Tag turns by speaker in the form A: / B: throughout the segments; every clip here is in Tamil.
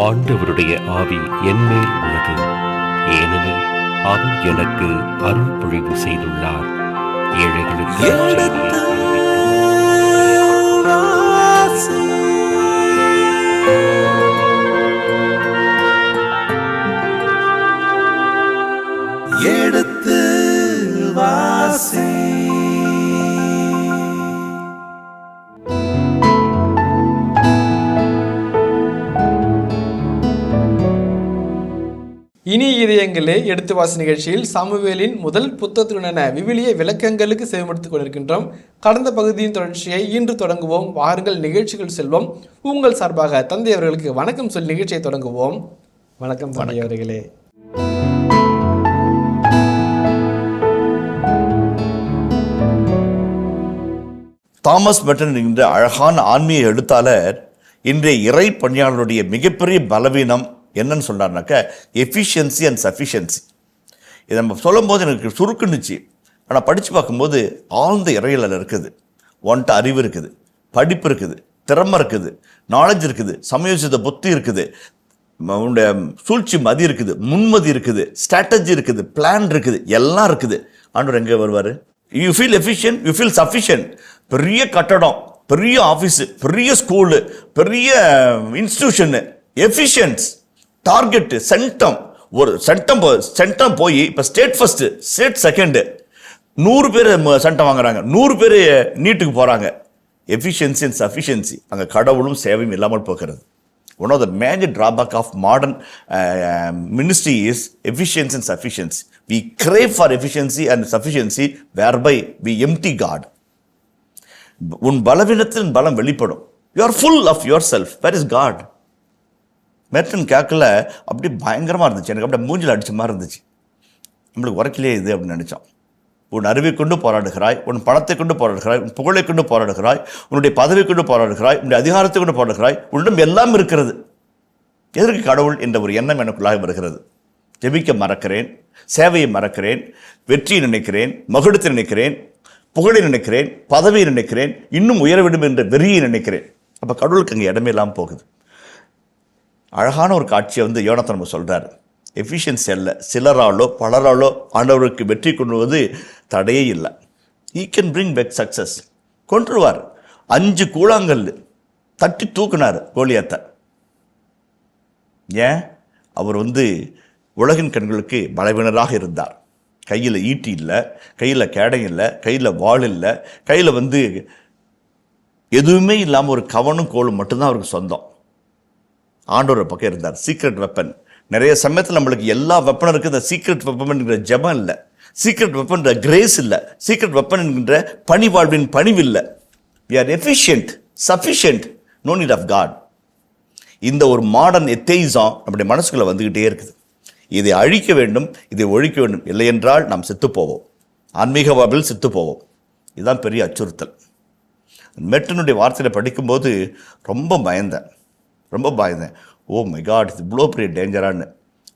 A: ஆண்டவருடைய ஆவி என்மேல் உள்ளது, ஏனெனில் அவர் எனக்கு அருள் பொழிவு செய்துள்ளார். ஏழைகளுக்கு
B: எடுத்து வாசி.
C: இனி இதயங்களே எடுத்து வாசி நிகழ்ச்சியில் சாமுவேலின் முதல் புத்தகத்துடனான விவிலிய விளக்கங்களுக்கு செவிமடுத்துக் கொண்டிருக்கின்றோம். கடந்த பகுதியின் தொடர்ச்சியை இன்று தொடங்குவோம். வாருங்கள் நிகழ்ச்சிகள் செல்வோம். உங்கள் சார்பாக தந்தை அவர்களுக்கு வணக்கம் சொல்லி நிகழ்ச்சியை தொடங்குவோம். வணக்கம் தந்தை அவர்களே.
D: தாமஸ் மெட்டன் என்ற அழகான ஆன்மீக எழுத்தாளர் இன்றைய இறை பணியாளருடைய மிகப்பெரிய பலவீனம் என்னன்னு சொல்கிறாருனாக்கா எஃபிஷியன்சி அண்ட் சஃபிஷியன்சி. இதை நம்ம சொல்லும் போது எனக்கு சுருக்குன்னுச்சு. ஆனால் படித்து பார்க்கும்போது ஆழ்ந்த இறையில இருக்குது. ஒன்ட்ட அறிவு இருக்குது, படிப்பு இருக்குது, திறமை இருக்குது, நாலேஜ் இருக்குது, சமயோசித புத்தி இருக்குது, உன்னுடைய சூழ்ச்சி மதி இருக்குது, முன்மதி இருக்குது, ஸ்ட்ராட்டஜி இருக்குது, பிளான் இருக்குது, எல்லாம் இருக்குது. ஆண்டவர் எங்கே வருவார்? You feel efficient, you feel sufficient. பெரிய கட்டடம், பெரிய ஆஃபீஸு, பெரிய ஸ்கூலு, பெரிய இன்ஸ்டிடியூஷனு, எஃபிஷியன்ஸ், டார்கெட்டு, சென்டம். ஒரு சென்டம் போய் இப்போ ஸ்டேட் ஃபஸ்ட்டு, ஸ்டேட் செகண்டு, 100 பேர் சென்டம் வாங்குறாங்க, 100 பேர் நீட்டுக்கு போகிறாங்க. எஃபிஷியன்சி அண்ட் சஃபிஷியன்சி, அங்கே கடவுளும் சேவையும் இல்லாமல் போகிறது. One of the major drawback of modern ministry is efficiency and sufficiency. We crave for efficiency and sufficiency, whereby we empty God. உன் பலவீனத்தின் பலம் வெளிப்படும். You are full of yourself. Where is God? மெட்டன் கேட்கல அப்படி பயங்கரமாக இருந்துச்சு. எனக்கு அப்படியே மூஞ்சில் அடித்த மாதிரி இருந்துச்சு. நம்மளுக்கு உரைக்கலையே இது அப்படின்னு நினச்சோம். உன் அறிவை கொண்டு போராடுகிறாய், உன் பணத்தை கொண்டு போராடுகிறாய், உன் புகழை கொண்டு போராடுகிறாய், உன்னுடைய பதவி கொண்டு போராடுகிறாய், உன்னுடைய அதிகாரத்தை கொண்டு போராடுகிறாய், உன்னிடம் எல்லாம் இருக்கிறது. எதற்கு கடவுள் என்ற ஒரு எண்ணம் எனக்குள்ளாக வருகிறது. ஜெபிக்க மறக்கிறேன், சேவையை மறக்கிறேன், வெற்றியை நினைக்கிறேன், மகுடத்தை நினைக்கிறேன், புகழை நினைக்கிறேன், பதவியை நினைக்கிறேன், இன்னும் உயர வேண்டும் என்ற வெறியை நினைக்கிறேன். அப்போ கடவுளுக்கு அங்கே இடமே இல்லாமல் போகுது. அழகான ஒரு காட்சியை யோனாத்தான் நம்ம சொல்கிறார். எஃபிஷியன்சி அல்ல, சிலராலோ பலராலோ ஆண்டவருக்கு வெற்றி கொண்டுவது தடையே இல்லை. I can bring back success. கொன்றுவார். 5 கூழாங்கல் தட்டி தூக்குனார் கோலியாத்தை. ஏன்? அவர் உலகின் கண்களுக்கு பலவீனராக இருந்தார். கையில் ஈட்டி இல்லை, கையில் கேடை இல்லை, கையில் வாள் இல்லை, கையில் எதுவுமே இல்லாமல் ஒரு கவனும் கோலும் மட்டும்தான் அவருக்கு சொந்தம். ஆண்டவர் பக்கம் இருந்தார். Secret weapon. நிறைய சமயத்தில் நம்மளுக்கு எல்லா வெப்பனும் இருக்குது. இந்த சீக்ரெட் வெப்பன் என்கிற ஜெபம் இல்லை, சீக்ரெட் வெப்பன் கிரேஸ் இல்லை, சீக்ரெட் வெப்பன் என்கின்ற பணிவாழ்வின் பணிவில்லை. We are efficient, sufficient, no need of God. இந்த ஒரு மாடர்ன் எத்தெயிசம் நம்முடைய மனசுக்குள்ளே வந்துக்கிட்டே இருக்குது. இதை அழிக்க வேண்டும், இதை ஒழிக்க வேண்டும். இல்லை என்றால் நாம் செத்து போவோம், ஆன்மீக வாழ்வில் செத்து போவோம். இதுதான் பெரிய அச்சுறுத்தல். மெட்டனுடைய வார்த்தையில் படிக்கும்போது ரொம்ப பயந்தேன். ஓ மை காட், இது இவ்வளோ பெரிய டேஞ்சரானு.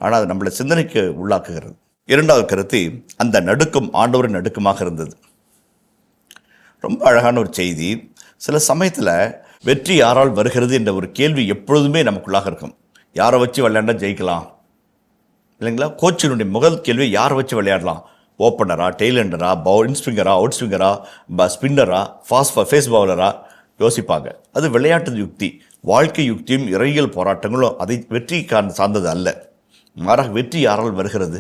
D: ஆனால் அது நம்மளை சிந்தனைக்கு உள்ளாக்குகிறது. 2வது கருத்து, அந்த நடுக்கம் ஆண்டவரின் நடுக்கமாக இருந்தது. ரொம்ப அழகான ஒரு செய்தி. சில சமயத்தில் வெற்றி யாரால் வருகிறது என்ற ஒரு கேள்வி எப்பொழுதுமே நமக்குள்ளாக இருக்கும். யாரை வச்சு விளையாண்டா ஜெயிக்கலாம் இல்லைங்களா? கோச்சினுடைய முதல் கேள்வி யாரை வச்சு விளையாடலாம்? ஓப்பனரா, டெய்லண்டரா, இன்ஸ்விங்கரா, அவுட் ஸ்விங்கரா, ஸ்பின்னரா, ஃபேஸ் பவுலரா யோசிப்பாங்க. அது விளையாட்டு யுக்தி. வாழ்க்கை யுக்தியும் இறையியல் போராட்டங்களும் அதை வெற்றி சார்ந்தது அல்ல. மாறாக வெற்றி யாரால் வருகிறது?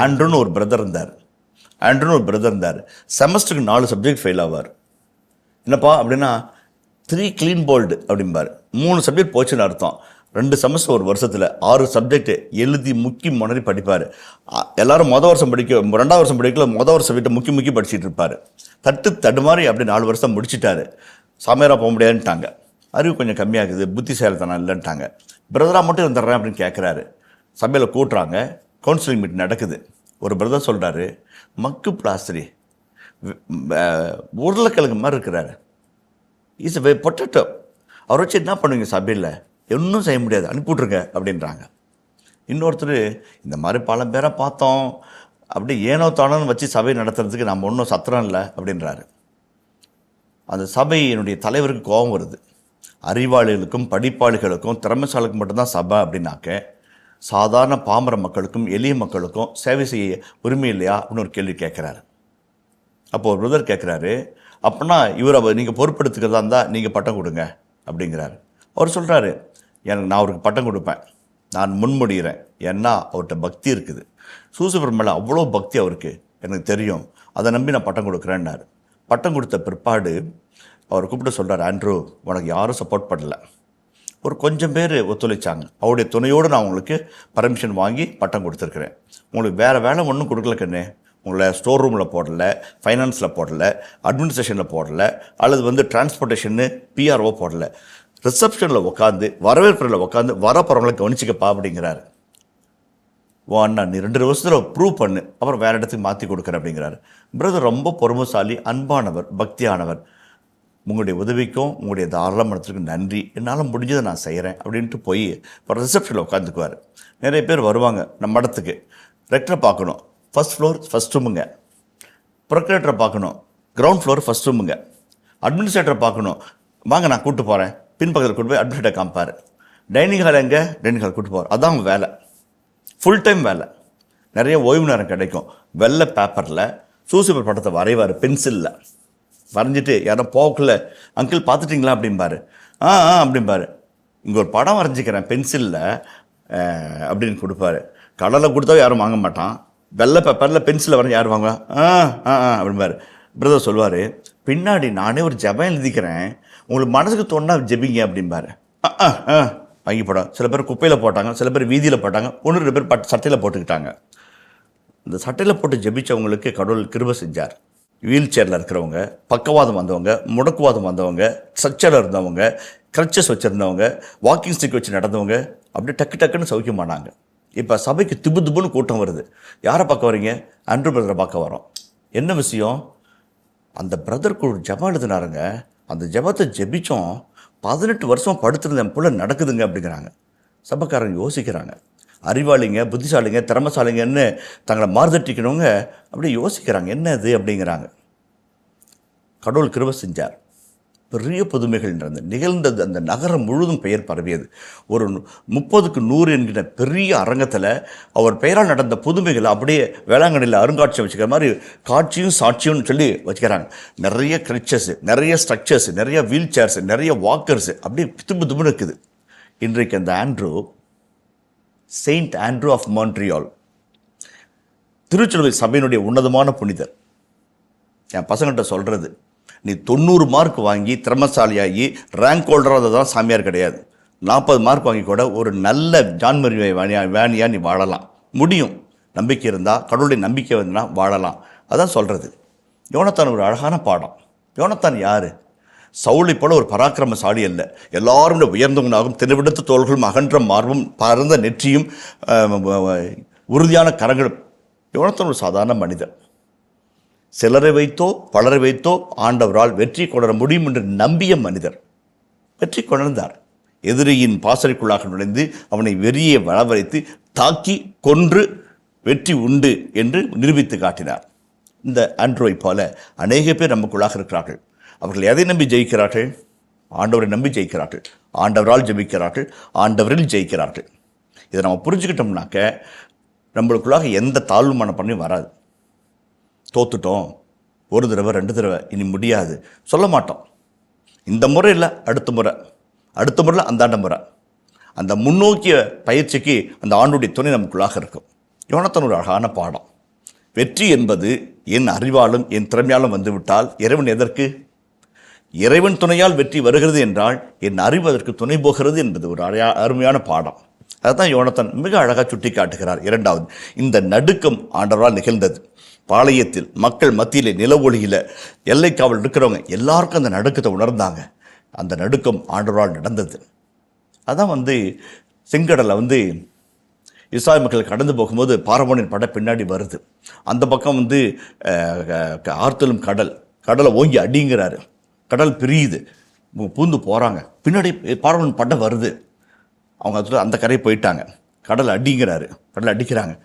D: ஆண்ட்ரூன்னு ஒரு பிரதர் இருந்தார். செமஸ்டருக்கு 4 சப்ஜெக்ட் ஃபெயில் ஆவார். என்னப்பா அப்படின்னா 3 க்ளீன் போல்டு அப்படிம்பார். 3 சப்ஜெக்ட் போச்சுன்னு அர்த்தம். 2 செமஸ்டர் ஒரு வருஷத்தில் 6 சப்ஜெக்ட் எழுதி முக்கி முன்னறி படிப்பார். எல்லாரும் 2வது வருஷம் படிக்கல, 1வது வருஷம் வீட்டை முக்கி படிச்சுட்டு இருப்பார். தடுமாறி அப்படி 4 வருஷம் முடிச்சிட்டாரு. சாமியாராக போக முடியாதுன்ட்டாங்க. அறிவு கொஞ்சம் கம்மியாகுது, புத்திசாலித்தனம் இல்லைன்ட்டாங்க. பிரதராக மட்டும் வந்துடுறேன் அப்படின்னு கேட்குறாரு. சபையில் கூட்டுறாங்க, கவுன்சிலிங் மீட்டிங் நடக்குது. ஒரு பிரதர் சொல்கிறாரு, மக்கு பிளாஸ்டரி உருளைக்கிழங்கு மாதிரி இருக்கிறாரு, இஸ் எ பொட்டேட்டோ, அவரை வச்சு என்ன பண்ணுவீங்க சபையில்? ஒன்றும் செய்ய முடியாது, அனுப்பிவிட்ருங்க அப்படின்றாங்க. இன்னொருத்தர், இந்த மாதிரி பல பேரை பார்த்தோம், அப்படி ஏனோ தானோன்னு வச்சு சபை நடத்துறதுக்கு நம்ம ஒன்றும் சத்திரம் இல்லை அப்படின்றாரு. அந்த சபையினுடைய தலைவருக்கு கோபம் வருது. அறிவாளிகளுக்கும் படிப்பாளிகளுக்கும் திறமைசாலுக்கும் மட்டும்தான் சபை அப்படின்னாக்க சாதாரண பாமர மக்களுக்கும் எளிய மக்களுக்கும் சேவை செய்ய உரிமை இல்லையா அப்படின்னு ஒரு கேள்வி கேட்குறாரு. அப்போ ஒரு பிரதர் கேட்குறாரு, அப்படின்னா இவர் நீங்கள் பொறுப்பெடுத்துக்கிறதா இருந்தால் நீங்கள் பட்டம் கொடுங்க அப்படிங்கிறாரு. அவர் சொல்கிறாரு, எனக்கு நான் அவருக்கு பட்டம் கொடுப்பேன், நான் முன்மொழிகிறேன், ஏன்னா அவர்கிட்ட பக்தி இருக்குது. சூசையப்பர் மேலே அவ்வளோ பக்தி அவருக்கு எனக்கு தெரியும், அதை நம்பி நான் பட்டம் கொடுக்குறேன்னாரு. பட்டம் கொடுத்த பிற்பாடு அவர் கூப்பிட்டு சொல்கிறார், ஆண்ட்ரூ உனக்கு யாரும் சப்போர்ட் பண்ணல, ஒரு கொஞ்சம் பேர் ஒத்துழைச்சாங்க, அவருடைய துணையோடு நான் உங்களுக்கு பர்மிஷன் வாங்கி பட்டம் கொடுத்துருக்குறேன். உங்களுக்கு வேறு வேலை ஒன்றும் கொடுக்கல கண்ணு, உங்களை ஸ்டோர் ரூமில் போடலை, ஃபைனான்ஸில் போடலை, அட்மினிஸ்ட்ரேஷனில் போடலை, அல்லது டிரான்ஸ்போர்ட்டேஷன்னு பிஆர்ஓ போடலை, ரிசப்ஷனில் உட்காந்து வரவேற்புகளில் உட்காந்து வரப்போகிறவங்களை கவனிச்சிக்கப்பா அப்படிங்கிறாரு. ஓ அண்ணா நீ 2 வருஷத்தில் ப்ரூவ் பண்ணு, அப்புறம் வேறு இடத்துக்கு மாற்றி கொடுக்குறேன் அப்படிங்கிறாரு. பிரதர் ரொம்ப பொறுமைசாலி, அன்பானவர், பக்தியானவர். உங்களுடைய உதவிக்கும் உங்களுடைய தாராள மனத்திற்கும் நன்றி, என்னால் முடிஞ்சதை நான் செய்கிறேன் அப்படின்ட்டு போய் இப்போ ரிசப்ஷனில் உட்காந்துக்குவார். நிறைய பேர் வருவாங்க நம்ம இடத்துக்கு. ரெக்டரை பார்க்கணும், ஃபஸ்ட் ஃப்ளோர் ஃபஸ்ட் ரூமுங்க. ப்ரொக்ரேட்டரை பார்க்கணும், கிரவுண்ட் ஃப்ளோர் ஃபஸ்ட் ரூமுங்க. அட்மினிஸ்ட்ரேட்டரை பார்க்கணும், வாங்க நான் கூப்பிட்டு போகிறேன், பின்பக்கத்தில் கூட்டு போய் அட்மினிஸ்ட்ரேட்டர் காமிப்பார். டைனிங் ஹால் எங்கே, டைனிங் ஹால் கூப்பிட்டு போவார். அதான் அவங்க வேலை, ஃபுல் டைம் வேலை. நிறைய ஓய்வு நேரம் கிடைக்கும். வெள்ளை பேப்பரில் சூசையப்பர் படத்தை வரைவார், பென்சிலில் வரைஞ்சிட்டு யாரோ போக்குள்ள அங்கிள் பார்த்துட்டிங்களா அப்படிம்பாரு. அப்படிம்பாரு. இங்கே ஒரு படம் வரைஞ்சிக்கிறேன் பென்சிலில் அப்படின்னு கொடுப்பாரு. கடலை கொடுத்தா யாரும் வாங்க மாட்டான், வெள்ளை பேப்பரில் பென்சிலில் வரைஞ்சி யாரும் வாங்குவா? அப்படிம்பாரு. பிரதர் சொல்லுவார், பின்னாடி நானே ஒரு ஜெபம் எழுதிக்கிறேன், உங்களுக்கு மனசுக்கு தோணுனா ஜெபிங்க அப்படிம்பாரு. வாங்கி போடாங்க. சில பேர் குப்பையில் போட்டாங்க, சில பேர் வீதியில் போட்டாங்க, 1-2 பேர் சட்டையில் போட்டுக்கிட்டாங்க. இந்த சட்டையில் போட்டு ஜெபிச்சவங்களுக்கு கடவுள் கிருபை செஞ்சார். வீல் சேரில் இருக்கிறவங்க, பக்கவாதம் வந்தவங்க, முடக்குவாதம் வந்தவங்க, ஸ்ட்ரக்சரில் இருந்தவங்க, க்ரச்சஸ் வச்சுருந்தவங்க, வாக்கிங் ஸ்டிக் வச்சு நடந்தவங்க அப்படியே டக்குன்னு சௌக்கியமானாங்க. இப்போ சபைக்கு திபுன்னு கூட்டம் வருது. யாரை பார்க்க வரீங்க? ஆண்ட்ரூ பிரதரை பார்க்க வரோம். என்ன விஷயம்? அந்த பிரதருக்கு ஒரு ஜெபம் எழுதினாருங்க, அந்த ஜெபத்தை ஜெபித்தோம், 18 வருஷம் படுத்திருந்தேன் போல நடக்குதுங்க அப்படிங்கிறாங்க. சபைக்காரங்க யோசிக்கிறாங்க. அறிவாளிங்க, புத்திசாலிங்க, திறமசாலிங்கன்னு தங்களை மாறுதட்டிக்கணுங்க அப்படியே யோசிக்கிறாங்க, என்ன இது அப்படிங்கிறாங்க. கடவுள் கிருபை செஞ்சார். பெரிய புதுமைகள் நிகழ்ந்தது. அந்த நகரம் முழுதும் பெயர் பரவியது. ஒரு 30க்கு 100 என்கிற பெரிய அரங்கத்தில் அவர் பெயரால் நடந்த புதுமைகள் அப்படியே வேளாங்கண்ணியில் அருங்காட்சியம் வச்சுக்கிற மாதிரி காட்சியும் சாட்சியும்னு சொல்லி வச்சுக்கிறாங்க. நிறைய கிரச்சஸ், நிறைய ஸ்ட்ரக்சர்ஸ், நிறைய வீல் சேர்ஸ், நிறைய வாக்கர்ஸ் அப்படியே புதுன்னு இருக்குது. இன்றைக்கு அந்த Andrew, Saint Andrew of Montreal, திருச்சிலுவை சபையினுடைய உன்னதமான புனிதர். என் பசங்கள்கிட்ட சொல்கிறது, நீ 90 மார்க் வாங்கி திறமசாலியாகி ரேங்க் ஹோல்டராக தான் சாமியார் கிடையாது. 40 மார்க் வாங்கி கூட ஒரு நல்ல ஜான்மரி வேணியாக நீ வாழலாம் முடியும். நம்பிக்கை இருந்தால், கடவுளுடைய நம்பிக்கை வந்தால் வாழலாம். அதான் சொல்கிறது. யோனத்தான் ஒரு அழகான பாடம். யோனத்தான் யார்? சவுளை போல ஒரு பராக்கிரமசாலி அல்ல. எல்லாரும் உயர்ந்தவனாகவும் தினவிடத்து தோள்களும் அகன்ற மார்பும் பரந்த நெற்றியும் உறுதியான கரங்களும். யோனத்தான் ஒரு சாதாரண மனிதர். சிலரை வைத்தோ பலரை வைத்தோ ஆண்டவரால் வெற்றி கொணர முடியும் என்று நம்பிய மனிதர். வெற்றி கொணர்ந்தார். எதிரியின் பாசறைக்குள்ளாக நுழைந்து அவனை வெறியை வரவழைத்து தாக்கி கொன்று வெற்றி உண்டு என்று நிரூபித்து காட்டினார். இந்த ஆண்ட்ரூவை போல அநேக பேர் நமக்குள்ளாக இருக்கிறார்கள். அவர்கள் எதை நம்பி ஜெயிக்கிறார்கள்? ஆண்டவரை நம்பி ஜெயிக்கிறார்கள். ஆண்டவரால் ஜெபிக்கிறார்கள், ஆண்டவரில் ஜெயிக்கிறார்கள். இதை நம்ம புரிஞ்சுக்கிட்டோம்னாக்க நம்மளுக்குள்ளாக எந்த தாழ்வு மனப்பான்மையும் வராது. தோத்துட்டோம், ஒரு தடவை 2 தடவை இனி முடியாது சொல்ல மாட்டோம். இந்த முறை இல்லை, அடுத்த முறையில் அந்தாண்ட முறை. அந்த முன்னோக்கிய பயிற்சிக்கு அந்த ஆண்டுடைய துணை நமக்குள்ளாக இருக்கும். யோனத்தான் ஒரு அழகான பாடம். வெற்றி என்பது என் அறிவாலும் என் திறமையாலும் வந்துவிட்டால் இறைவன் எதற்கு? இறைவன் துணையால் வெற்றி வருகிறது என்றால் என் அறிவு அதற்கு துணை போகிறது என்பது ஒரு அருமையான பாடம். அதுதான் யோனத்தான் மிக அழகாக சுட்டி காட்டுகிறார். 2வது, இந்த நடுக்கம் ஆண்டவரால் நிகழ்ந்தது. பாளையத்தில் மக்கள் மத்தியிலே நில ஒளியில் எல்லைக்காவல் இருக்கிறவங்க எல்லாருக்கும் அந்த நடுக்கத்தை உணர்ந்தாங்க. அந்த நடுக்கம் ஆண்டவரால் நடந்தது. அதான் செங்கடலை இஸ்ராயல் மக்கள் கடந்து போகும்போது பார்வோனின் படை பின்னாடி வருது. அந்த பக்கம் ஆர்த்தலும் கடலை ஓங்கி அடிங்கிறாரு. கடல் பிரியுது, பூந்து போகிறாங்க. பின்னாடி பார்வோன் படை வருது. அவங்க அந்த கரையை போயிட்டாங்க. கடல் அடிங்கிறாரு, கடல் அடிக்கிறாங்க.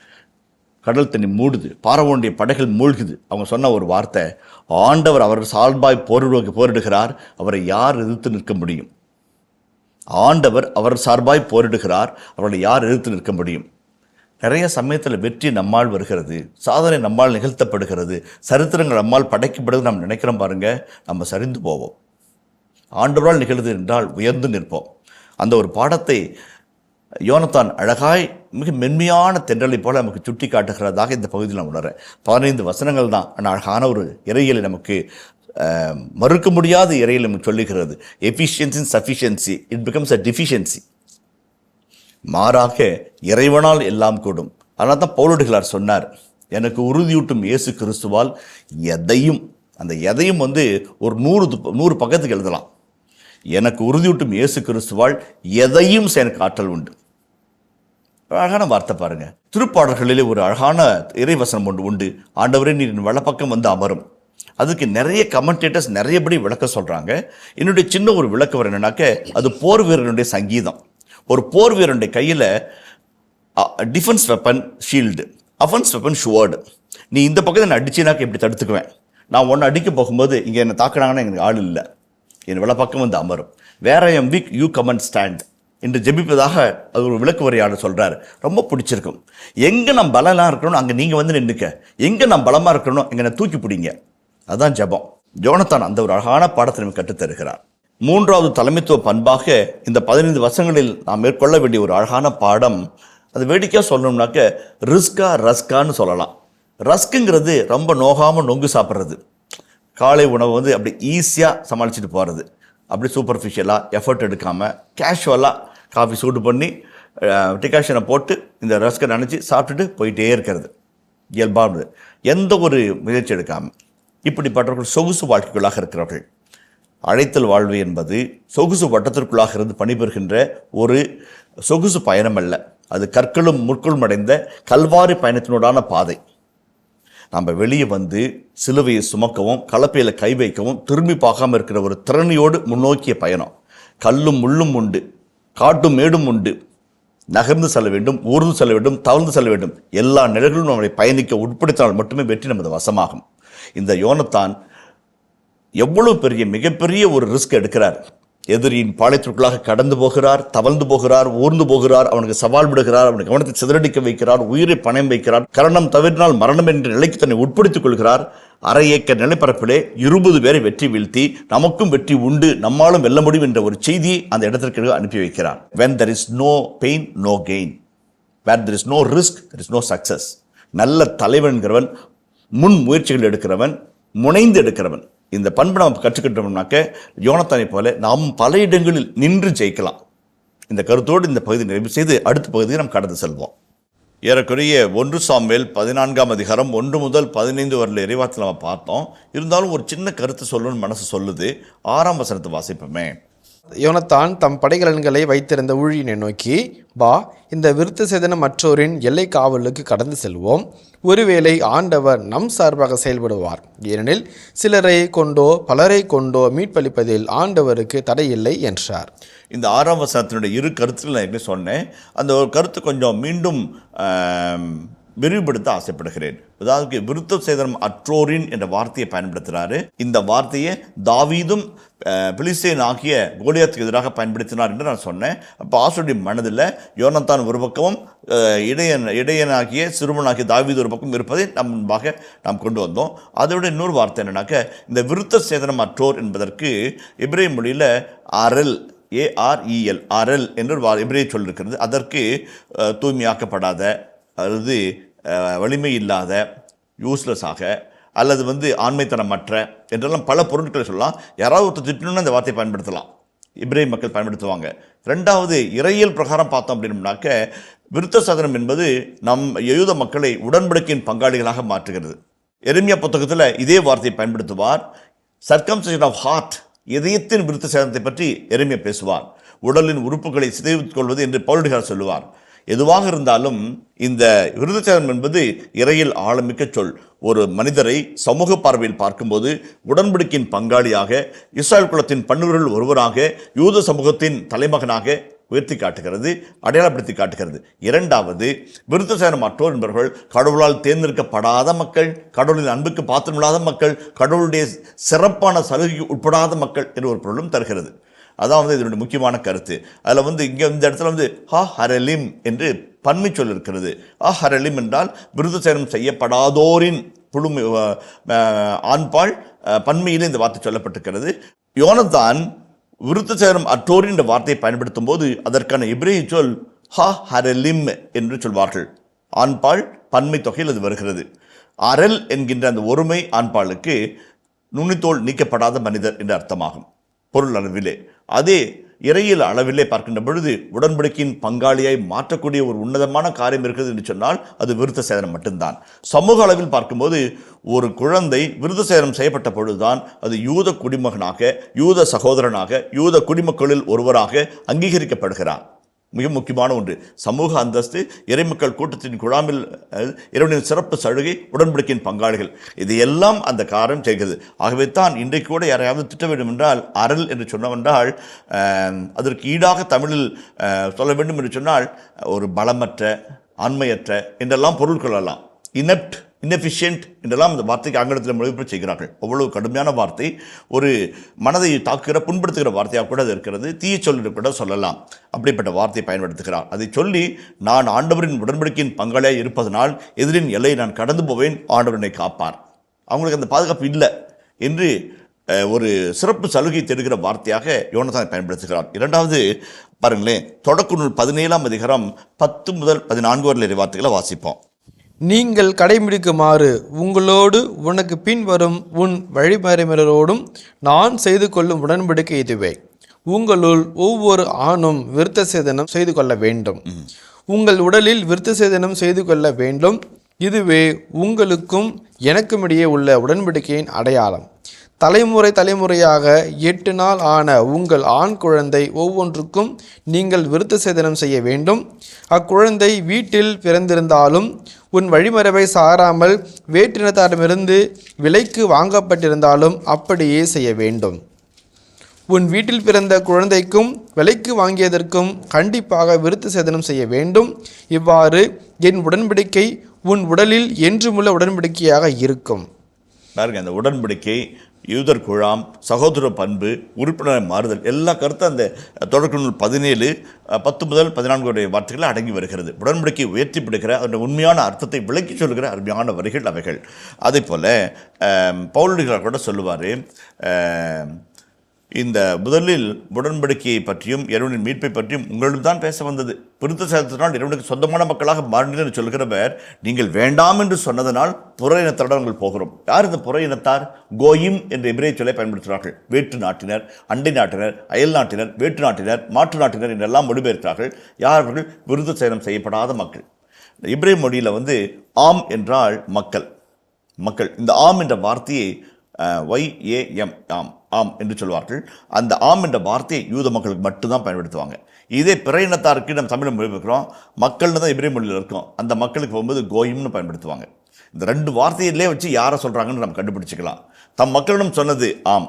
D: கடல் தண்ணி மூடுது, பார்வோனுடைய படைகள் மூழ்குது. அவங்க சொன்ன ஒரு வார்த்தை, ஆண்டவர் அவர் சால்பாய் போரிடுகிறார், அவரை யார் எதிர்த்து நிற்க முடியும்? ஆண்டவர் அவர் சார்பாய் போரிடுகிறார். அவர்களை யார் எதிர்த்து நிற்க முடியும்? நிறைய சமயத்தில் வெற்றி நம்மால் வருகிறது, சாதனை நம்மால் நிகழ்த்தப்படுகிறது, சரித்திரங்கள் நம்மால் படைக்கப்படுது நம்ம நினைக்கிறோம் பாருங்க, நம்ம சரிந்து போவோம். ஆண்டவரால் நிகழ்து என்றால் உயர்ந்து நிற்போம். அந்த ஒரு பாடத்தை யோனத்தான் அழகாய் மிக மென்மையான தென்றலை போல நமக்கு சுட்டி காட்டுகிறதாக இந்த பகுதியில் நான் உணர்றேன். 15 வசனங்கள் தான், ஆனால் அழகான ஒரு இறையியலை நமக்கு மறுக்க முடியாத இறையில் நமக்கு சொல்லுகிறது. Efficiency sufficiency it becomes a deficiency. மாறாக இறைவனால் எல்லாம் கூடும். அதனால தான் பவுலடிகளார் சொன்னார், எனக்கு உறுதியூட்டும் இயேசு கிறிஸ்துவால் எதையும், அந்த எதையும் ஒரு 100 பக்கத்துக்கு எழுதலாம். எனக்கு உறுதியூட்டும் இயேசு கிறிஸ்துவால் எதையும் எனக்கு ஆற்றல் உண்டு. அழகான வார்த்தை பாருங்க. திருப்பாடல்களிலே ஒரு அழகான இறைவசனம் உண்டு. ஆண்டவரே நீர் வலப்பக்கம் அமரும். அதுக்கு நிறைய கமெண்டேட்டர்ஸ் நிறையபடி விளக்க சொல்றாங்க. என்னுடைய சின்ன ஒரு விளக்கம் என்னன்னாக்க, அது போர் வீரனுடைய சங்கீதம். ஒரு போர் வீரனுடைய கையில் defence weapon shield, offence weapon sword. நீ இந்த பக்கத்தை நான் அடிச்சினாக்க எப்படி தடுத்துக்குவேன்? நான் ஒன்று அடிக்க போகும்போது இங்கே என்னை தாக்குனாங்கன்னா எனக்கு ஆள் இல்லை, என் வலப்பக்கம் அமரும். வேற M week you come and stand என்று ஜெபிப்பதாக அது ஒரு விளக்கு வரையாளர் சொல்கிறார். ரொம்ப பிடிச்சிருக்கும். எங்கே நம்ம பலமாக இருக்கணும் அங்கே நீங்கள் நின்றுக்க, எங்கே நம்ம பலமாக இருக்கணும் எங்கே நான் தூக்கி பிடிங்க. அதுதான் ஜெபம். யோனத்தான் அந்த ஒரு அழகான பாடத்தை நமக்கு கற்றுத்தருகிறார். 3வது தலைமைத்துவ பண்பாக இந்த 15 வருஷங்களில் நாம் மேற்கொள்ள வேண்டிய ஒரு அழகான பாடம், அது வேடிக்கையாக சொல்லணும்னாக்க ரஸ்கான்னு சொல்லலாம். ரஸ்க்குங்கிறது ரொம்ப நோகாமல் நொங்கு சாப்பிட்றது, காலை உணவு அப்படி ஈஸியாக சமாளிச்சுட்டு போகிறது, அப்படி சூப்பர்ஃபிஷியலாக எஃபர்ட் எடுக்காமல் கேஷுவலாக காஃபி சூடு பண்ணி டிகாஷனை போட்டு இந்த ரஸ்கை நினச்சி சாப்பிட்டுட்டு போயிட்டே இருக்கிறது இயல்பானது, எந்த ஒரு முயற்சி எடுக்காமல். இப்படிப்பட்டவர்கள் சொகுசு வாழ்க்கைக்குள்ளாக இருக்கிறவர்கள். அழைத்தல் வாழ்வு என்பது சொகுசு வட்டத்திற்குள்ளாக இருந்து பணிபெறுகின்ற ஒரு சொகுசு பயணம் அல்ல. அது கற்களும் முற்களும் அடைந்த கல்வாரி பயணத்தினோடான பாதை. நம்ம வெளியே சிலுவையை சுமக்கவும் கலப்பையில் கை வைக்கவும் திரும்பி பார்க்காமல் இருக்கிற ஒரு திறனையோடு முன்னோக்கிய பயணம். கல்லும் முள்ளும் உண்டு, காட்டும் மேடும் உண்டு. நகர்ந்து செல்ல வேண்டும், ஊர்ந்து செல்ல வேண்டும், தவழ்ந்து செல்ல வேண்டும். எல்லா நிலைகளும் நம்மளை பயணிக்க உட்படுத்தினால் மட்டுமே வெற்றி நமது வசமாகும். இந்த யோனத்தான் எவ்வளவு பெரிய மிகப்பெரிய ஒரு ரிஸ்க் எடுக்கிறார். எதிரியின் பாளையத்திற்குள்ளாக கடந்து போகிறார், தவழ்ந்து போகிறார், ஊர்ந்து போகிறார், அவனுக்கு சவால் விடுகிறார், அவனுக்கு கவனத்தை சிதறடிக்க வைக்கிறார், உயிரை பணம் வைக்கிறார், கரணம் தவிர்த்தால் மரணம் என்ற நிலைக்கு தன்னை உட்படுத்திக் கொள்கிறார். அரை ஏக்கர் நிலப்பரப்பிலே 20 பேரை வெற்றி வீழ்த்தி நமக்கும் வெற்றி உண்டு, நம்மாலும் வெல்ல முடியும் என்ற ஒரு செய்தியை அந்த இடத்திற்கு அனுப்பி வைக்கிறார். When there is no pain, no gain. Where there is no risk, there is no success. நல்ல தலைவன்கிறவன், முன் முயற்சிகள் எடுக்கிறவன், முனைந்து எடுக்கிறவன். இந்த பண்பை நாம் கற்றுக்கிட்டோம்னாக்க யோனத்தானை போல நாம் பல இடங்களில் நின்று ஜெயிக்கலாம். இந்த கருத்தோடு இந்த பகுதி நிறைவு செய்து அடுத்த பகுதியை நாம் கடந்து செல்வோம். ஏறக்குறைய 1 சாமுவேல் 14ஆம் அதிகாரம் 1 முதல் 15 வரல இறைவாத்தில் நம்ம பார்த்தோம். இருந்தாலும் ஒரு சின்ன கருத்து சொல்லணும்னு மனசு சொல்லுது. 6ஆம் வசனத்தை வாசிப்போமே.
C: யோனத்தான் தம் படைக்கலன்களை வைத்திருந்த ஊழியனை நோக்கி, வா, இந்த விருத்த சேதன மற்றோரின் எல்லை காவலுக்கு கடந்து செல்வோம். ஒருவேளை ஆண்டவர் நம் சார்பாக செயல்படுவார். ஏனெனில் சிலரை கொண்டோ பலரை கொண்டோ மீட்பளிப்பதில் ஆண்டவருக்கு தடையில்லை என்றார்.
D: இந்த 6ஆம் வசனத்தினுடைய 2 கருத்துக்கள் நான் என்ன சொன்னேன், அந்த ஒரு கருத்து கொஞ்சம் மீண்டும் விரிவுபடுத்த ஆசைப்படுகிறேன். அதாவது விருத்த சேதனம் அற்றோரின் என்ற வார்த்தையை பயன்படுத்துகிறாரு. இந்த வார்த்தையை தாவீதும் பிலிஸ்தீன் ஆகிய கோலியாத்துக்கு எதிராக பயன்படுத்தினார் என்று நான் சொன்னேன். அப்போ ஆசோடைய மனதில் யோனத்தான் ஒரு பக்கமும் இடையனாகிய சிறுவனாகிய தாவீது ஒரு பக்கம் இருப்பதை நம் முன்பாக நாம் கொண்டு வந்தோம். அதோட இன்னொரு வார்த்தை என்னன்னாக்க, இந்த விருத்த சேதனம் அற்றோர் என்பதற்கு எபிரேய மொழியில் அரல், AREL, அரல் என்று ஒரு எபிரேய சொல் இருக்கிறது. அதற்கு தூய்மையாக்கப்படாத அல்லது வலிமை இல்லாத, யூஸ்லெஸ்ஸாக, அல்லது ஆண்மைத்தனமற்ற என்றெல்லாம் பல பொருட்களை சொல்லலாம். யாராவது ஒருத்தர் திட்டணும்னு அந்த வார்த்தையை பயன்படுத்தலாம். இப்ரேய மக்கள் பயன்படுத்துவாங்க. 2வது இறையியல் பிரகாரம் பார்த்தோம் அப்படின்னம்னாக்க, விருத்த சேதனம் என்பது நம் யூத மக்களை உடன்படிக்கையின் பங்காளிகளாக மாற்றுகிறது. எரேமியா புத்தகத்தில் இதே வார்த்தையை பயன்படுத்துவார். சர்க்கம்சிஷன் ஆஃப் ஹார்ட், இதயத்தின் விருத்த சேதனத்தை பற்றி எரேமியா பேசுவார். உடலின் உறுப்புகளை சிதைத்துக் கொள்வது என்று பவுலடிகளார் சொல்லுவார். எதுவாக இருந்தாலும் இந்த விருத்த சேதனம் என்பது இறையில் ஆழமிக்க சொல். ஒரு மனிதரை சமூக பார்வையில் பார்க்கும்போது உடன்படிக்கையின் பங்காளியாக, இஸ்ராயல் குலத்தின் பன்னுவரில் ஒருவராக, யூத சமூகத்தின் தலைமகனாக உயர்த்தி காட்டுகிறது, அடையாளப்படுத்தி காட்டுகிறது. 2வது விருத்த சேதனம் அற்றோர் என்பவர்கள் கடவுளால் தேர்ந்தெடுக்கப்படாத மக்கள், கடவுளின் அன்புக்கு பாத்திரமில்லாத மக்கள், கடவுளுடைய சிறப்பான சலுகைக்கு உட்படாத மக்கள் என்று ஒரு பொருளும் தருகிறது. அதான் வந்து இதனுடைய முக்கியமான கருத்து. அதில் வந்து இங்கே இந்த இடத்துல வந்து ஹா ஹரலிம் என்று பன்மை சொல் இருக்கிறது. ஹரலிம் என்றால் விருத்தசேதனம் செய்யப்படாதோரின் புழுமை ஆண்பால் பன்மையில் இந்த வார்த்தை சொல்லப்பட்டிருக்கிறது. யோனத்தான் விருத்தசேதனம் அற்றோரின் என்ற வார்த்தையை பயன்படுத்தும் போது அதற்கான எபிரேய சொல் ஹரலிம் என்று சொல்வார்கள். ஆண்பால் பன்மை தொகையில் அது வருகிறது. அரல் என்கின்ற அந்த ஒருமை ஆண்பாலுக்கு நுனித்தோல் நீக்கப்படாத மனிதர் என்று அர்த்தமாகும் பொருள் அளவிலே. அதே இறையியல் அளவிலே பார்க்கின்ற பொழுது உடன்படிக்கையின் பங்காளியாய் மாற்றக்கூடிய ஒரு உன்னதமான காரியம் இருக்கிறது என்று சொன்னால் அது விருத்த சேதனம் மட்டும்தான். சமூக அளவில் பார்க்கும்போது ஒரு குழந்தை விருத்த சேதனம் செய்யப்பட்ட பொழுதுதான் அது யூத குடிமகனாக, யூத சகோதரனாக, யூத குடிமக்களில் ஒருவராக அங்கீகரிக்கப்படுகிறார். மிக முக்கியமான ஒன்று. சமூக அந்தஸ்து, இறைமக்கள் கூட்டத்தின் குழாமில் இறைவனின் சிறப்பு சலுகை, உடன்படிக்கையின் பங்காளிகள், இது எல்லாம் அந்த காரணம் செய்கிறது. ஆகவே தான் இன்றைக்கு கூட யாரையாவது திட்ட வேண்டும் என்றால் அரல் என்று சொன்னவென்றால் அதற்கு ஈடாக தமிழில் சொல்ல வேண்டும் என்று சொன்னால் ஒரு பலமற்ற, ஆண்மையற்ற என்றெல்லாம் பொருள் கொள்ளலாம். இனப்ட், இன்எஃபிஷியன்ட் என்றெல்லாம் இந்த வார்த்தைக்கு ஆங்கிலத்தில் மொழிபெயர்ப்பு செய்கிறார்கள். அவ்வளவு கடுமையான வார்த்தை, ஒரு மனதை தாக்குகிற, புண்படுத்துகிற வார்த்தையாக கூட அது இருக்கிறது. தீய சொல்லி கூட சொல்லலாம். அப்படிப்பட்ட வார்த்தையை பயன்படுத்துகிறார். அதை சொல்லி நான் ஆண்டவரின் உடன்படிக்கையின் பங்காளியாக இருப்பதனால் எதிரின் எல்லையை நான் கடந்து போவேன், ஆண்டவரனை காப்பார். அவங்களுக்கு அந்த பாதுகாப்பு இல்லை என்று ஒரு சிறப்பு சலுகை தெரிகிற வார்த்தையாக யோனத்தான் பயன்படுத்துகிறார். இரண்டாவது பாருங்களேன், தொடக்க நூல் 17ஆம் அதிகாரம் 10 முதல் 14 வரை வார்த்தைகளை வாசிப்போம்.
C: நீங்கள் கடைபிடிக்குமாறு உங்களோடு உனக்கு பின் வரும் உன் வழிமறையினரோடும் நான் செய்து கொள்ளும் உடன்படிக்கை இதுவே. உங்களுள் ஒவ்வொரு ஆணும் விருத்த சேதனம் செய்து கொள்ள வேண்டும். உங்கள் உடலில் விருத்த சேதனம் செய்து கொள்ள வேண்டும். இதுவே உங்களுக்கும் எனக்கும் இடையே உள்ள உடன்படிக்கையின் அடையாளம். தலைமுறையாக 8 நாள் ஆன உங்கள் ஆண் குழந்தை ஒவ்வொன்றுக்கும் நீங்கள் விருத்த சேதனம் செய்ய வேண்டும். அக்குழந்தை வீட்டில் பிறந்திருந்தாலும் உன் வழிமரபை சாராமல் வேற்றினத்தாரிடமிருந்து விலைக்கு வாங்கப்பட்டிருந்தாலும் அப்படியே செய்ய வேண்டும். உன் வீட்டில் பிறந்த குழந்தைக்கும் விலைக்கு வாங்கியதற்கும் கண்டிப்பாக விருத்த சேதனம் செய்ய வேண்டும். இவ்வாறு என் உடன்படிக்கை உன் உடலில் என்றுமுள்ள உடன்படிக்கையாக இருக்கும்.
D: பாருங்க, அந்த உடன்படிக்கை, யூதர் குழாம், சகோதர பண்பு, உறுப்பினர் மாறுதல், எல்லா கருத்தும் அந்த தொடக்க நூல் 17 10 முதல் 14 வார்த்தைகள் அடங்கி வருகிறது. உடன்படிக்கை உயர்த்தி பிடிக்கிற அதனுடைய உண்மையான அர்த்தத்தை விளக்கி சொல்கிற அருமையான வரிகள் அவைகள். அதே போல் பவுலடிகளார் கூட சொல்லுவார், இந்த முதலில் உடன்படிக்கையை பற்றியும் இறைவனின் மீட்பை பற்றியும் உங்களிடம் தான் பேச வந்தது. விருத்த சேதத்தினால் இறைவனுக்கு சொந்தமான மக்களாக மாறினீர்கள் என்று சொல்கிறவர், நீங்கள் வேண்டாம் என்று சொன்னதனால் புற இனத்தருடன் நாங்கள் போகிறோம். யார் இந்த புற இனத்தார்? கோயிம் என்ற எபிரேய சொல்லை பயன்படுத்துகிறார்கள். வேற்று நாட்டினர், அண்டை நாட்டினர், அயல் நாட்டினர், வேற்று நாட்டினர், மாற்று நாட்டினர் என்றெல்லாம் மொழிபெயர்க்கிறார்கள். யார் அவர்கள்? விருத்த சேதனம் செய்யப்படாத மக்கள். எபிரேய மொழியில் வந்து ஆம் என்றால் மக்கள். இந்த ஆம் என்ற வார்த்தையை YAM ஆம் என்று சொல்வார்கள். அந்த ஆம் என்ற வார்த்தையை யூத மக்களுக்கு மட்டும்தான் பயன்படுத்துவாங்க. இதே பிற இனத்தாருக்கு நம்ம தமிழ் மொழிபெயர்க்கிறோம், மக்கள்னு தான் எபிரேய மொழியில் இருக்கும். அந்த மக்களுக்கு போகும்போது கோயிம்னு பயன்படுத்துவாங்க. இந்த 2 வார்த்தையிலே வச்சு யாரை சொல்கிறாங்கன்னு நம்ம கண்டுபிடிச்சிக்கலாம். தம் மக்களிடம் சொன்னது ஆம்,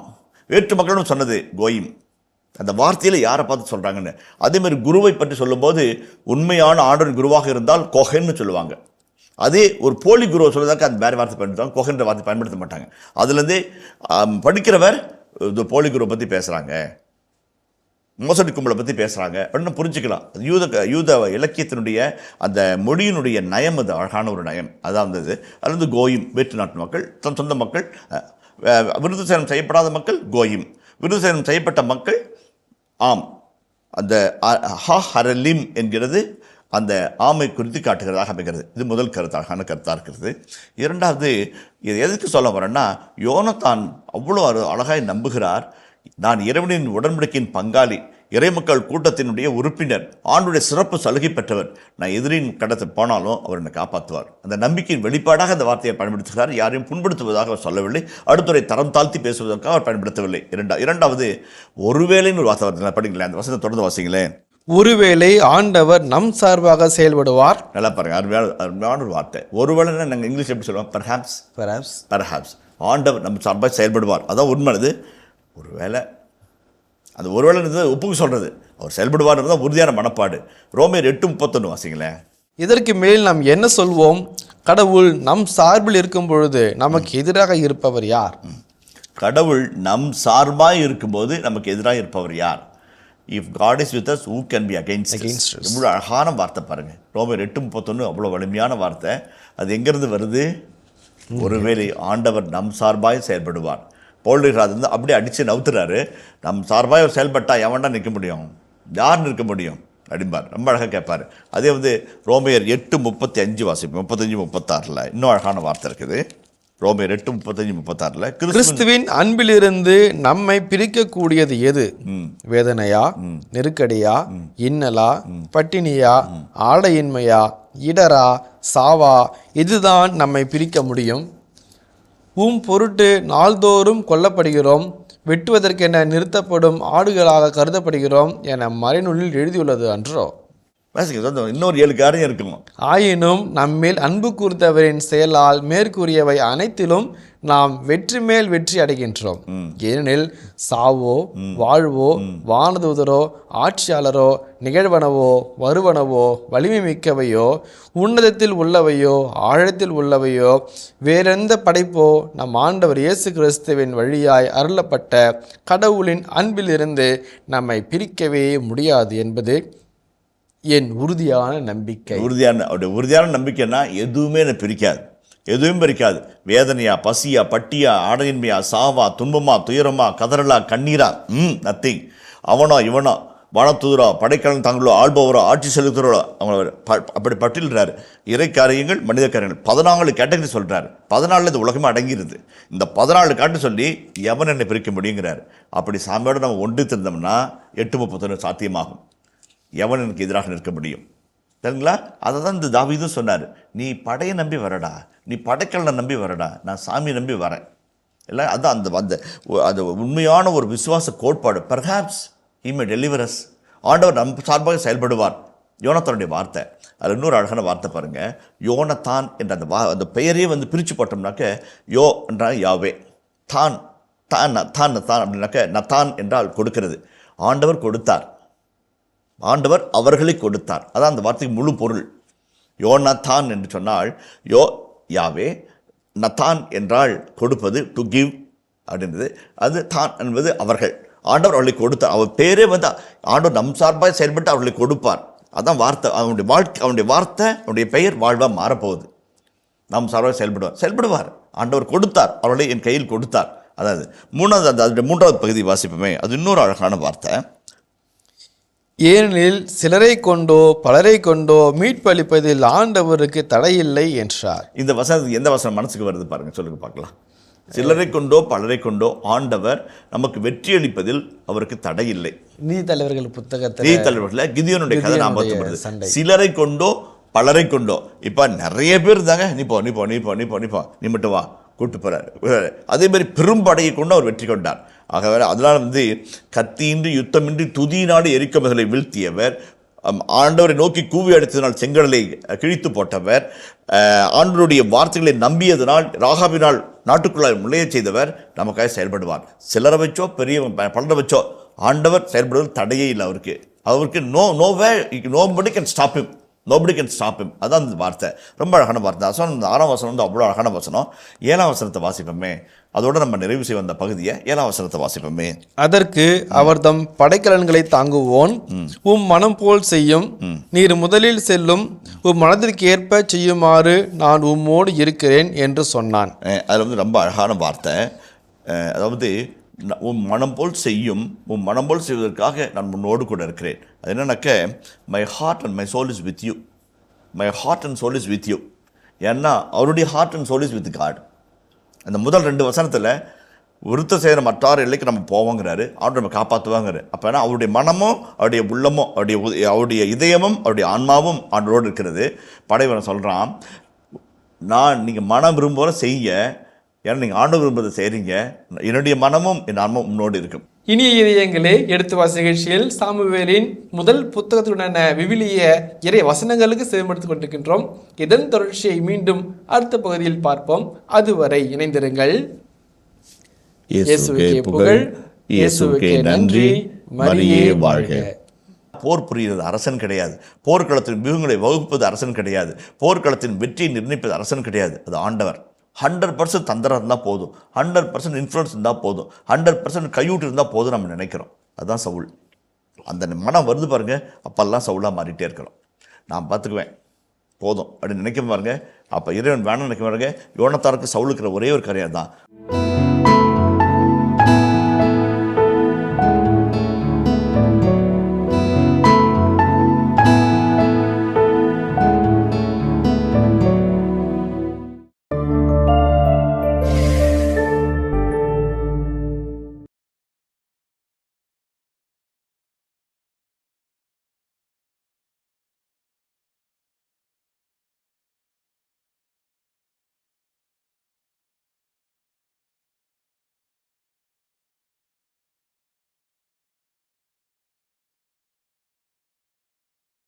D: வேற்று மக்களிடம் சொன்னது கோயிம். அந்த வார்த்தையில் யாரை பார்த்து சொல்கிறாங்கன்னு. அதேமாதிரி குருவை பற்றி சொல்லும்போது உண்மையான ஆண்டவரின் குருவாக இருந்தால் கொஹன்னு சொல்லுவாங்க. அதே ஒரு போலி குருவை சொல்வதற்கு அந்த வேறு வார்த்தை பயன்படுத்துவாங்க, கொஹன்ற வார்த்தை பயன்படுத்த மாட்டாங்க. அதுலேருந்தே படிக்கிறவர் இந்த போலி குருவை பற்றி பேசுகிறாங்க, மோசடி கும்பலை பற்றி பேசுகிறாங்க அப்படின்னு புரிஞ்சுக்கலாம். யூத இலக்கியத்தினுடைய அந்த மொழியினுடைய நயம், அது அழகான ஒரு நயம். அதான் வந்தது. அது வந்து கோயிம், வேற்று நாட்டு மக்கள், தன் சொந்த மக்கள். விருத்த சேதனம் செய்யப்படாத மக்கள் கோயிம், விருத்த சேதனம் செய்யப்பட்ட மக்கள் ஆம். அந்த ஹரலிம் என்கிறது அந்த ஆமை குறித்து காட்டுகிறதாக அமைகிறது. இது முதல் கருத்து, அழகான கருத்தாக இருக்கிறது. இரண்டாவது, இது எதுக்கு சொல்ல வரேன்னா, யோனத்தான் அவ்வளோ அழகாய் நம்புகிறார். நான் இறைவனின் உடன்படிக்கையின் பங்காளி, இறைமக்கள் கூட்டத்தினுடைய உறுப்பினர், ஆண்டுடைய சிறப்பு சலுகை பெற்றவர். நான் எதிரின் கடத்தில் போனாலும் அவர் என்னை காப்பாற்றுவார். அந்த நம்பிக்கையின் வெளிப்பாடாக அந்த வார்த்தையை பயன்படுத்துகிறார். யாரையும் புண்படுத்துவதாக அவர் சொல்லவில்லை, அடுத்துறை தரம் தாழ்த்தி பேசுவதற்காக அவர் பயன்படுத்தவில்லை. இரண்டாவது, ஒருவேளைன்னு ஒரு வார்த்தை வருது, படிங்களேன், அந்த வசனத்தை தொடர்ந்து வாசிங்களேன்.
C: ஒருவேளை ஆண்டவர் நம் சார்பாக செயல்படுவார்.
D: நல்லா பாருங்க, அருமையான ஒரு வார்த்தை. ஒருவேளை நாங்கள் இங்கிலீஷ் எப்படி சொல்லுவோம்? பெர்ஹாப்ஸ். ஆண்டவர் நம்ம சார்பாக செயல்படுவார். அதான் உண்மையானது. ஒருவேளை, அந்த ஒருவேளை ஒப்புக்கு சொல்கிறது, அவர் செயல்படுவார்ன்றது தான் உறுதியான மனப்பாடு. ரோமேர் 8:31 வாசிங்களேன்.
C: இதற்கு மேல் நாம் என்ன சொல்வோம்? கடவுள் நம் சார்பில் இருக்கும் பொழுது நமக்கு எதிராக இருப்பவர் யார்?
D: கடவுள் நம் சார்பாக இருக்கும்போது நமக்கு எதிராக இருப்பவர் யார்? If God is with us who can be against
C: Against us.
D: இவ்வளோ அழகான வார்த்தை பாருங்கள். ரோமர் 8:31 அவ்வளோ வலிமையான வார்த்தை. அது எங்கேருந்து வருது? ஒருவேளை ஆண்டவர் நம் சார்பாய் செயல்படுவார். போல்டுகிறார் வந்து அப்படியே அடித்து நவுத்துறாரு. நம் சார்பாய் அவர் செயல்பட்டா எவன்டா நிற்க முடியும்? யார் நிற்க முடியும் அப்படிம்பார். ரொம்ப அழகாக கேட்பார். அதே வந்து ரோமையர் 8:35 வாசிப்போம். 35-36 இன்னும் அழகான வார்த்தை இருக்குது. ரோமையர் 8:35-36
C: கிறிஸ்துவின் அன்பிலிருந்து நம்மை பிரிக்கக்கூடியது எது? வேதனையா, நெருக்கடியா, இன்னலா, பட்டினியா, ஆடையின்மையா, இடரா, சாவா, இதுதான் நம்மை பிரிக்க முடியும். பொருட்டு நாள்தோறும் கொல்லப்படுகிறோம், வெட்டுவதற்கென நிறுத்தப்படும் ஆடுகளாக கருதப்படுகிறோம் என மறைநூலில் எழுதியுள்ளது அன்றோ?
D: இன்னொரு 7 காரியம் இருக்கும்.
C: ஆயினும் நம்மேல் அன்பு கூர்ந்தவரின் செயலால் மேற்கூறியவை அனைத்திலும் நாம் வெற்றி மேல் வெற்றி அடைகின்றோம். ஏனெனில் சாவோ, வாழ்வோ, வானதூதரோ, ஆட்சியாளரோ, நிகழ்வனவோ, வருவனவோ, வலிமை மிக்கவையோ, உன்னதத்தில் உள்ளவையோ, ஆழத்தில் உள்ளவையோ, வேறெந்த படைப்போ நம் ஆண்டவர் இயேசு கிறிஸ்துவின் வழியாய் அருளப்பட்ட கடவுளின் அன்பிலிருந்து நம்மை பிரிக்கவே முடியாது என்பது என் உறுதியான நம்பிக்கை.
D: உறுதியான நம்பிக்கைன்னா எதுவுமே என்னை பிரிக்காது, எதுவும் பிரிக்காது. வேதனையா, பசியா, பட்டியா, ஆடையின்மையா, சாவா, துன்பமா, துயரமா, கதறலா, கண்ணீரா, நத்திங். அவனோ இவனோ, வானதூதரோ, படைக்கலன் தாங்களோ, ஆள்பவரோ, ஆட்சி செலுத்துகிறோ, அவங்க அப்படி பட்டியலிடுறாரு. இறை காரியங்கள், மனித காரியங்கள் 14 கேட்டகரி சொல்கிறார். 14 இது உலகமே அடங்கிடுது. இந்த 14 காட்டு சொல்லி எவன் என்னை பிரிக்க முடியுங்கிறார். அப்படி சாமியோடு நம்ம ஒன்று திருந்தோம்னா 8:31 சாத்தியமாகும். எவன் எனக்கு எதிராக நிற்க முடியும்? சரிங்களா? அதை தான் இந்த தாவீதும் சொன்னார். நீ படையை நம்பி வரடா, நீ படைக்கலனை நம்பி வரடா, நான் சாமி நம்பி வரேன். இல்லை, அதுதான் அந்த அந்த உண்மையான ஒரு விசுவாச கோட்பாடு. Perhaps he may deliver as. ஆண்டவர் நம் சார்பாக செயல்படுவார். யோனத்தானுடைய வார்த்தை, அதில் இன்னொரு அழகான வார்த்தை பாருங்கள். யோனத்தான் என்ற அந்த பெயரையே வந்து பிரித்து போட்டோம்னாக்க, யோ என்றால் யாவே, தான் தான் தான் தான் அப்படின்னாக்க நத்தான் என்றால் கொடுக்கிறது. ஆண்டவர் கொடுத்தார், ஆண்டவர் அவர்களை கொடுத்தார். அதான் அந்த வார்த்தைக்கு முழு பொருள். யோனத்தான் என்று சொன்னால் யோ யாவே, நத்தான் என்றால் கொடுப்பது, டு கிவ் அப்படின்றது. அது தான் என்பது அவர்கள். ஆண்டவர் அவர்களை கொடுத்தார். அவர் பேரே வந்து ஆண்டவர் நம் சார்பாக செயல்பட்டு அவர்களை கொடுப்பார். அதான் வார்த்தை. அவனுடைய வார்த்தை, அவனுடைய பெயர் வாழ்வாக மாறப்போகுது. நம் சார்பாக செயல்படுவார். ஆண்டவர் கொடுத்தார், அவர்களை என் கையில் கொடுத்தார். அதாவது அதனுடைய 3வது பகுதி வாசிப்போமே. அது இன்னொரு அழகான வார்த்தை.
C: ஏனெனில் சிலரை கொண்டோ பலரை கொண்டோ மீட்பு அளிப்பதில் ஆண்டவருக்கு தடையில்லை என்றார்.
D: இந்த வசனம் எந்த வசனம் மனசுக்கு வருது பாருங்க, சொல்லுங்க பார்க்கலாம். சிலரை கொண்டோ பலரை கொண்டோ ஆண்டவர் நமக்கு வெற்றி அளிப்பதில் அவருக்கு தடை இல்லை.
C: நீதித்தலைவர்கள் புத்தகத்தில்,
D: நீதித்தலைவர்கள் கிதியோனுடைய கதை ஞாபகத்துக்கு வருது. சிலரை கொண்டோ பலரை கொண்டோ. இப்போ நிறைய பேர் இருந்தாங்க, நீ போ நீ போ நீ போ நீ போ நீ போ நீ மட்டும் வா, கூட்டு போறாரு. அதே மாதிரி பெரும்படையை கொண்டு அவர் வெற்றி கொண்டார். ஆகவே அதனால் வந்து கத்தியின்றி யுத்தமின்றி துதியினாடு எரிக்கமைகளை வீழ்த்தியவர், ஆண்டவரை நோக்கி கூவி அடித்ததினால் செங்கடலை கிழித்து போட்டவர், ஆண்டவருடைய வார்த்தைகளை நம்பியதனால் ராகாபினால் நாட்டுக்குள்ளாய் நுழைய செய்தவர் நமக்காக செயல்படுவார். சிலரை வச்சோ பெரிய பலரை வச்சோ ஆண்டவர் செயல்படுவது தடையே இல்லை. அவருக்கு nobody can stop him. Nobody can stop him. அதான் அந்த வார்த்தை. ரொம்ப அழகான வார்த்தை. அந்த 6ஆம் வசனம் வந்து அவ்வளோ அழகான வசனம். 7ஆம் வசனத்தை வாசிப்போமே. அதோட நம்ம நிறைவு செய்ய வந்த பகுதியை 7ஆம் வசனத்தை வாசிப்போமே.
C: அதற்கு அவர் தம் படைக்கலன்களை தாங்குவோன், மனம் போல் செய்யும், நீர் முதலில் செல்லும், மனதிற்கு ஏற்ப செய்யுமாறு நான் உம்மோடு இருக்கிறேன் என்று சொன்னான்.
D: அதில் வந்து ரொம்ப அழகான வார்த்தை. அதாவது மனம் போல் செய்யும், மனம் போல் செய்வதற்காக நான் உன்னோடு கூட இருக்கிறேன். அது என்னன்னாக்க, my heart and my soul is with you. My heart and soul is with you. ஏன்னா அவருடைய heart and soul is with God. அந்த முதல் 2 வசனத்தில் விருத்த செய்கிற மற்றார் எல்லைக்கு நம்ம போவோங்கிறாரு, ஆண்டு நம்ம காப்பாற்றுவாங்கிறாரு. அப்போ ஏன்னா அவருடைய மனமும் அவருடைய உள்ளமும் அவருடைய இதயமும் அவருடைய ஆன்மாவும் ஆண்டோடு இருக்கிறது. படைவனை சொல்கிறான், நீங்கள் மனம் விரும்புகிற செய்ய, ஏன்னா நீங்கள் ஆண்டு விரும்புவதை செய்கிறீங்க, என்னுடைய மனமும் என் ஆன்மாவும் முன்னோடு இருக்கும்.
C: இனிய இதயங்களே, எடுத்து வாசி நிகழ்ச்சியில் சாமுவேலின் முதல் புத்தகத்துடனான விவிலிய இறை வசனங்களுக்கு செவிமடுத்துக் கொண்டிருக்கின்றோம். இதன் தொடர்ச்சியை மீண்டும் அடுத்த பகுதியில் பார்ப்போம். அதுவரை இணைந்திருங்கள். இயேசுவுக்கே புகழ், இயேசுவுக்கே நன்றி, மரியே வாழ்க.
D: போர் புரிகிறது அரசன் கிடையாது. போர்க்களத்தின் வியூகங்களை வகுப்பது அரசன் கிடையாது. போர்க்களத்தின் வெற்றியை நிர்ணயிப்பது அரசன் கிடையாது. அது ஆண்டவர். 100% தந்திரம் இருந்தால் போதும், 100% இன்ஃப்ளூயன்ஸ் இருந்தால் போதும், 100% கையூட்டு இருந்தால் போதும் நம்ம நினைக்கிறோம். அதுதான் சவுல். அந்த மனம் வருது பாருங்க, அப்பெல்லாம் சவுலாக மாறிட்டே இருக்கிறோம். நான் பார்த்துக்குவேன் போதும் அப்படின்னு நினைக்க பாருங்க. அப்போ இறைவன் வேணும்னு நினைக்க பாருங்க. யோனத்தானுக்கு சவுலுக்கிற ஒரே ஒரு காரியம் தான்.